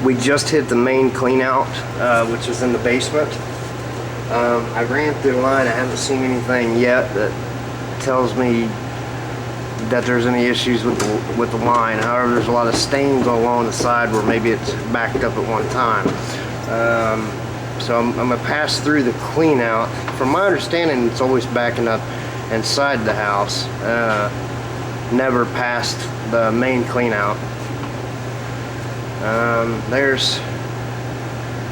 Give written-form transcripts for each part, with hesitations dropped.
We just hit the main clean out, which is in the basement. I ran through the line. I haven't seen anything yet that tells me that there's any issues with the line. However, there's a lot of stains along the side where maybe it's backed up at one time. So I'm gonna pass through the clean out. From my understanding, it's always backing up inside the house, never past the main clean out. There's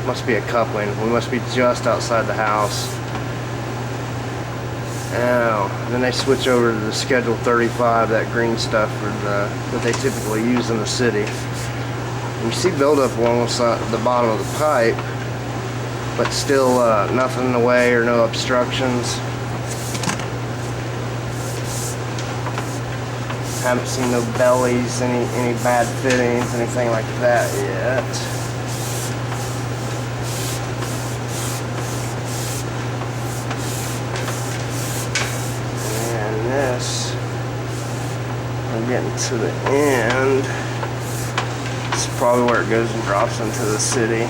must be a coupling. We must be just outside the house. Oh, and then they switch over to the Schedule 35, that green stuff that they typically use in the city. And you see buildup along the bottom of the pipe, but still nothing in the way or no obstructions. Haven't seen no bellies, any bad fittings, anything like that yet. And this, I'm getting to the end. It's probably where it goes and drops into the city.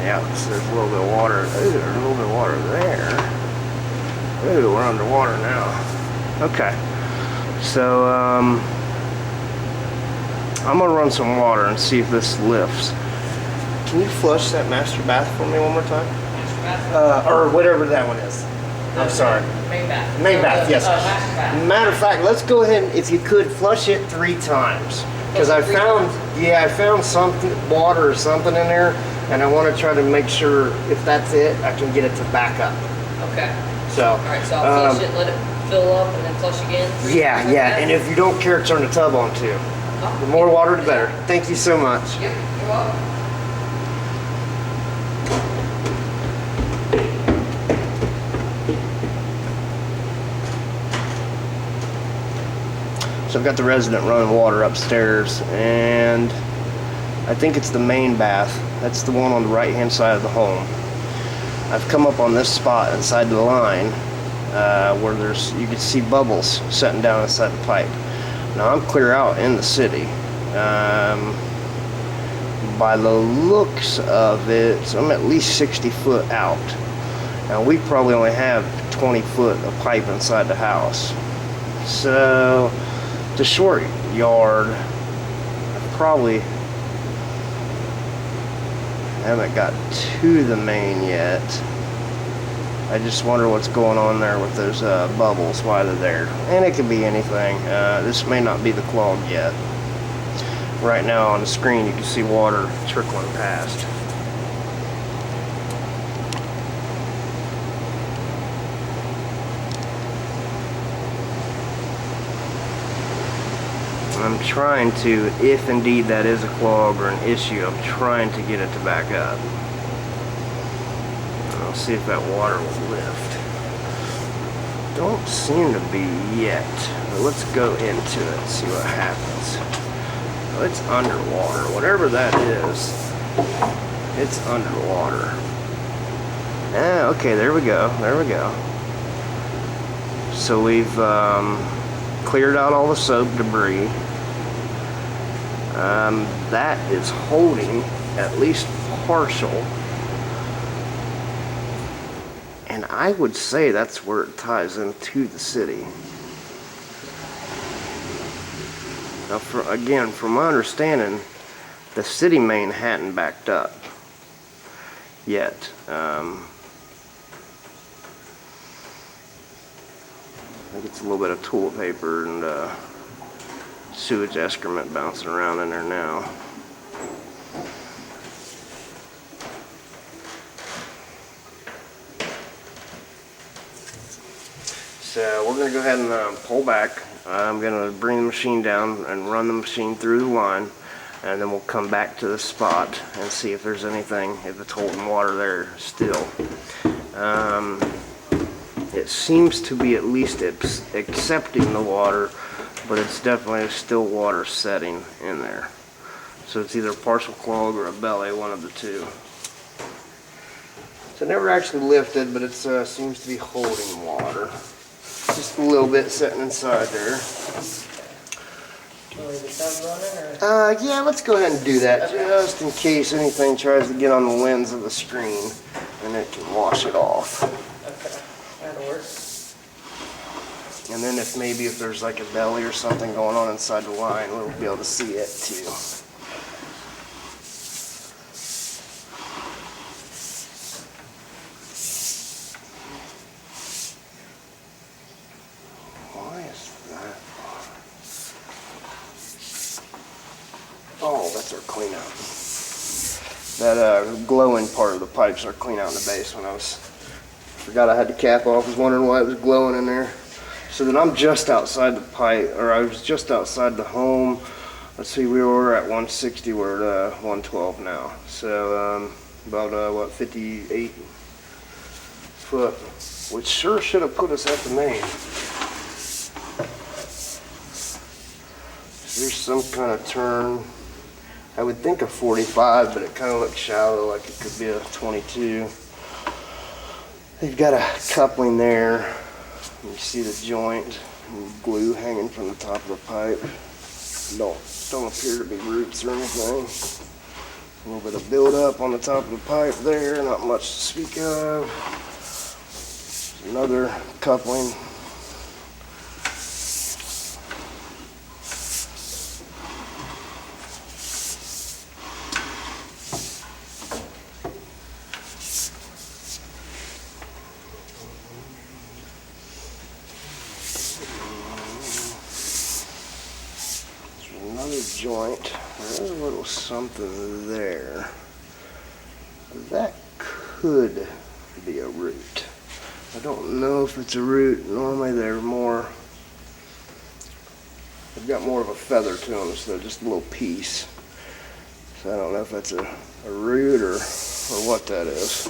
Yeah, so there's a little bit of water. Ooh, there's a little bit of water there. Ooh, we're underwater now. Okay. So, I'm gonna run some water and see if this lifts. Can you flush that master bath for me one more time? Master bath? Or whatever that one is. I'm sorry. Main bath. Main bath, yes. Master bath. Matter of fact, let's go ahead and, if you could, flush it 3 times. Because I found something, water or something in there, and I want to try to make sure if that's it, I can get it to back up. Okay. So. All right, so I'll flush it, let it fill up, and then flush again. Yeah. And if you don't care, turn the tub on too. Oh. The more water, the better. Thank you so much. Yep, you're welcome. So I've got the resident running water upstairs, and I think it's the main bath. That's the one on the right hand side of the home. I've come up on this spot inside the line where you can see bubbles setting down inside the pipe. Now I'm clear out in the city. By the looks of it, I'm at least 60 foot out. Now we probably only have 20 foot of pipe inside the house. So the short yard, I probably haven't got to the main yet. I just wonder what's going on there with those bubbles, why they're there. And it could be anything. This may not be the clog yet. Right now on the screen you can see water trickling past. I'm trying to, if indeed that is a clog or an issue, I'm trying to get it to back up. I'll see if that water will lift. Don't seem to be yet. But let's go into it and see what happens. Oh, it's underwater. Whatever that is, it's underwater. Ah, okay, there we go. There we go. So we've cleared out all the soap debris. That is holding at least partial, and I would say that's where it ties into the city. Now, again, from my understanding, the city main hadn't backed up yet. I think it's a little bit of toilet paper and sewage excrement bouncing around in there now. So we're going to go ahead and pull back. I'm going to bring the machine down and run the machine through the line, and then we'll come back to the spot and see if there's anything, if it's holding water there still. It seems to be at least accepting the water, but it's definitely still water setting in there. So it's either a partial clog or a belly, one of the two. So it never actually lifted, but it seems to be holding water. Just a little bit sitting inside there. Will leave the tub running or? Yeah, let's go ahead and do that, Okay. just in case anything tries to get on the lens of the screen, and it can wash it off. Okay, that'll work. And then if there's like a belly or something going on inside the line, we'll be able to see it too. Why is that? Oh, that's our clean out. That glowing part of the pipes are clean out in the basement. Forgot I had the cap off. I was wondering why it was glowing in there. So then I'm just outside the pipe, or I was just outside the home. Let's see, we were at 160, we're at 112 now. So about what, 58 foot, which sure should have put us at the main. There's some kind of turn. I would think a 45, but it kind of looks shallow, like it could be a 22. They've got a coupling there. You see the joint and glue hanging from the top of the pipe. Don't appear to be roots or anything. A little bit of buildup on the top of the pipe there, not much to speak of. Another coupling. Another joint. There's a little something there. That could be a root. I don't know if it's a root. Normally they've got more of a feather to them, so just a little piece. So I don't know if that's a root or what that is.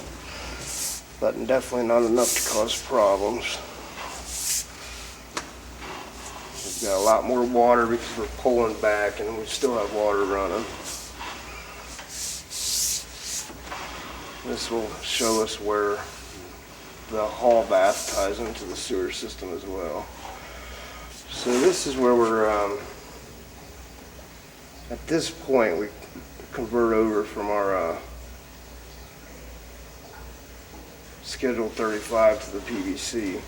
But definitely not enough to cause problems. We've got a lot more water because we're pulling back, and we still have water running. This will show us where the hall bath ties into the sewer system as well. So this is where we're, at this point we convert over from our Schedule 35 to the PVC.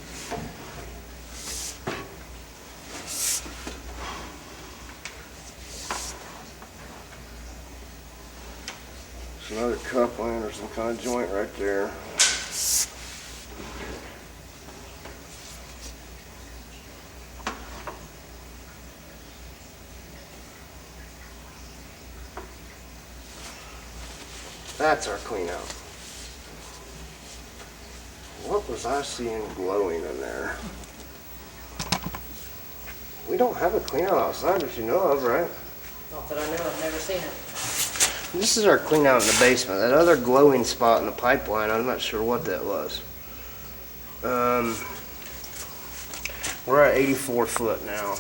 There's another coupling or some kind of joint right there. That's our clean out. What was I seeing glowing in there? We don't have a clean out outside that you know of, right? Not that I know, I've never seen it. This is our clean out in the basement. That other glowing spot in the pipeline, I'm not sure what that was. We're at 84 foot now.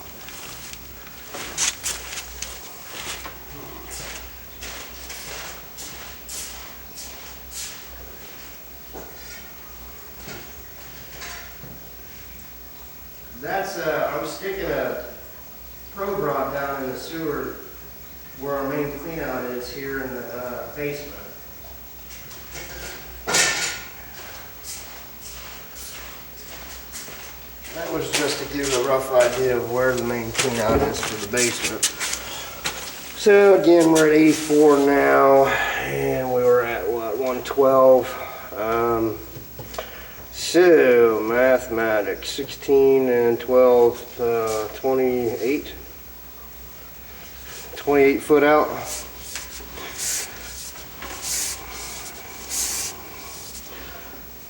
That's, I'm sticking a probe rod down in the sewer where our main clean out is here in the basement. That was just to give a rough idea of where the main clean out is for the basement. So again, we're at 84 now, and we were at what, 112. So mathematics, 16 and 12, 28. 28 foot out.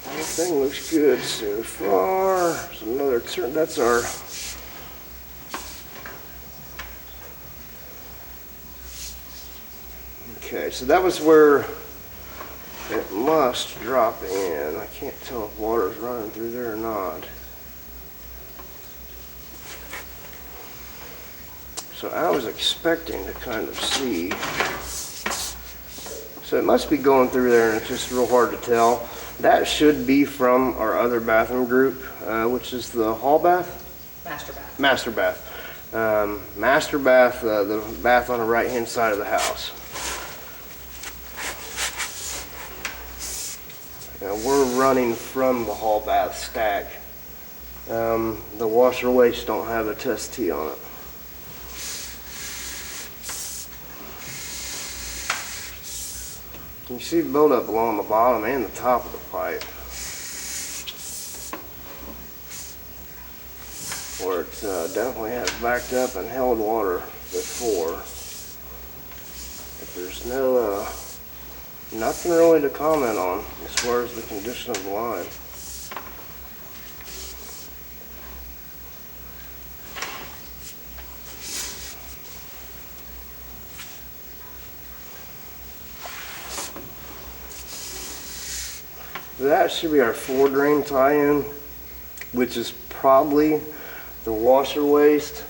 Everything looks good so far. There's another turn. That's our okay. So that was where it must drop in. I can't tell if water's running through there or not. So I was expecting to kind of see. So it must be going through there, and it's just real hard to tell. That should be from our other bathroom group, which is the hall bath? Master bath. Master bath. Master bath, the bath on the right-hand side of the house. Now we're running from the hall bath stack. The washer waste don't have a test T on it. You see buildup along the bottom and the top of the pipe, where it definitely has backed up and held water before. But there's no nothing really to comment on as far as the condition of the line. That should be our floor drain tie-in, which is probably the washer waste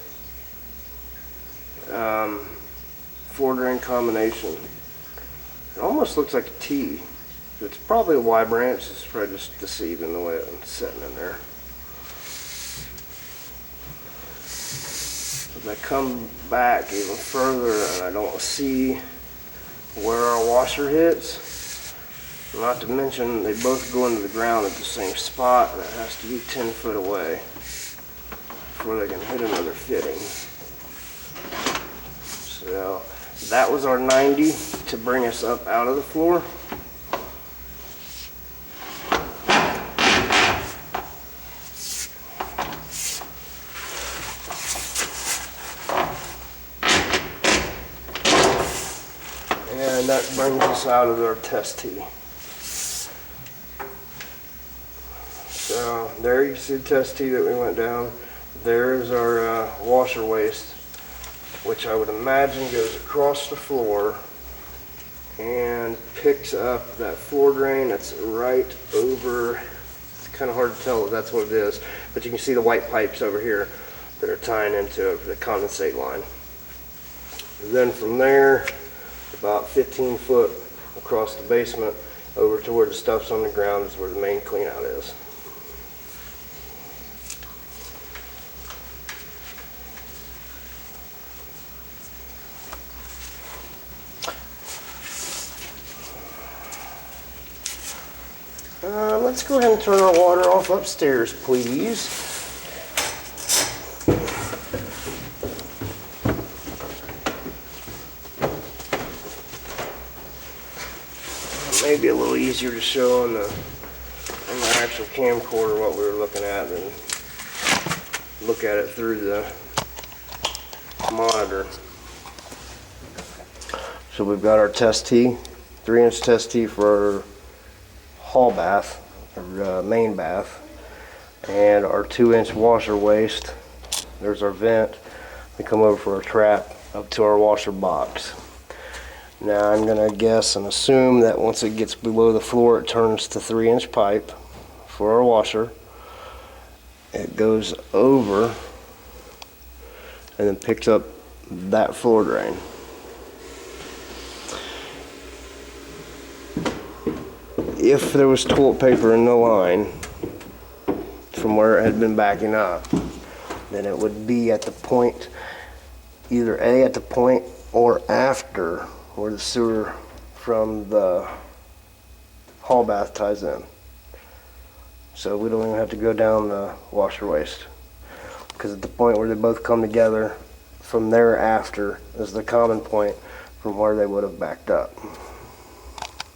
floor drain combination. It almost looks like a T. It's probably a Y branch. It's probably just deceiving the way it's sitting in there. If I come back even further and I don't see where our washer hits, not to mention, they both go into the ground at the same spot, and it has to be 10 foot away before they can hit another fitting. So that was our 90 to bring us up out of the floor. And that brings us out of our test tee. So there you see the test tee that we went down. There's our washer waste, which I would imagine goes across the floor and picks up that floor drain that's right over. It's kind of hard to tell if that's what it is, but you can see the white pipes over here that are tying into the condensate line. And then from there, about 15 foot across the basement over to where the stuff's on the ground is where the main clean out is. Let's go ahead and turn our water off upstairs, please. Maybe a little easier to show on the actual camcorder what we were looking at than look at it through the monitor. So we've got our test tee, 3-inch test tee for our hall bath, or main bath, and our 2-inch washer waste. There's our vent. We come over for a trap up to our washer box. Now I'm gonna guess and assume that once it gets below the floor, it turns to 3-inch pipe for our washer. It goes over and then picks up that floor drain. If there was toilet paper in the line from where it had been backing up, then it would be at the point, either A, at the point or after where the sewer from the hall bath ties in. So we don't even have to go down the washer waste, because at the point where they both come together, from thereafter is the common point from where they would have backed up.